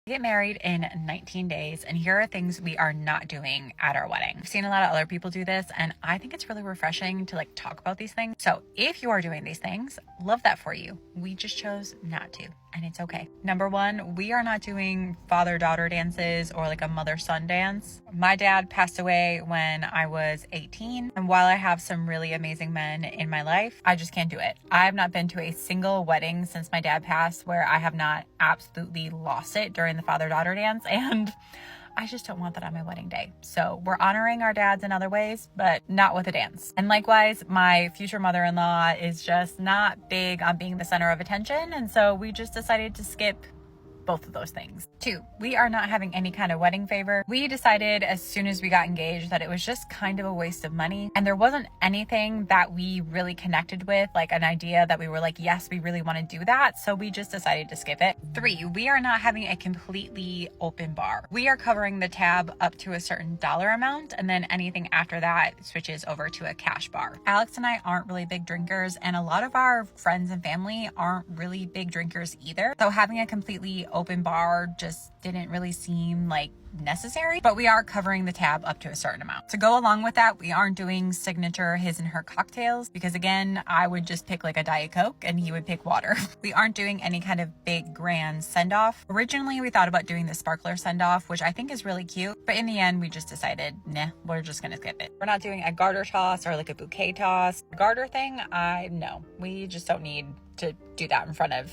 We get married in 19 days, and here are things we are not doing at our wedding. I've seen a lot of other people do this, and I think it's really refreshing to talk about these things. So if you are doing these things, love that for you. We just chose not to, and it's okay. Number one, we are not doing father-daughter dances or a mother-son dance. My dad passed away when I was 18, and while I have some really amazing men in my life, I just can't do it. I have not been to a single wedding since my dad passed where I have not absolutely lost it during the father-daughter dance, and I just don't want that on my wedding day. So we're honoring our dads in other ways, but not with a dance. And likewise, my future mother-in-law is just not big on being the center of attention, and so we just decided to skip both of those things. 2, we are not having any kind of wedding favor. We decided as soon as we got engaged that it was just kind of a waste of money, and there wasn't anything that we really connected with, an idea that we were yes, we really want to do that, so we just decided to skip it. 3, we are not having a completely open bar. We are covering the tab up to a certain dollar amount, and then anything after that switches over to a cash bar. Alex and I aren't really big drinkers, and a lot of our friends and family aren't really big drinkers either, so having a completely open bar just didn't really seem necessary, but we are covering the tab up to a certain amount. To go along with that, we aren't doing signature his and her cocktails because again, I would just pick a Diet Coke and he would pick water. We aren't doing any kind of big grand send-off. Originally, we thought about doing the sparkler send-off, which I think is really cute, but in the end, we just decided, nah, we're just gonna skip it. We're not doing a garter toss or a bouquet toss. The garter thing, no, we just don't need to do that in front of,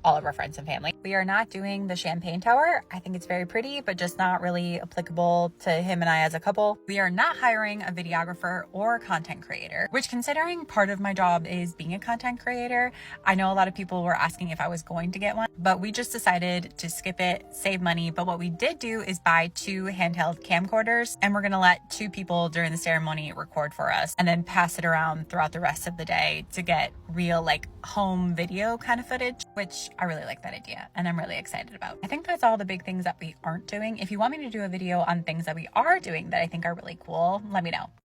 all of our friends and family. We are not doing the champagne tower. I think it's very pretty, but just not really applicable to him and I as a couple. We are not hiring a videographer or a content creator, which considering part of my job is being a content creator, I know a lot of people were asking if I was going to get one, but we just decided to skip it, save money. But what we did do is buy 2 handheld camcorders, and we're gonna let 2 people during the ceremony record for us and then pass it around throughout the rest of the day to get real home video kind of footage, which I really like that idea and I'm really excited about. I think that's all the big things that we aren't doing. If you want me to do a video on things that we are doing that I think are really cool, let me know.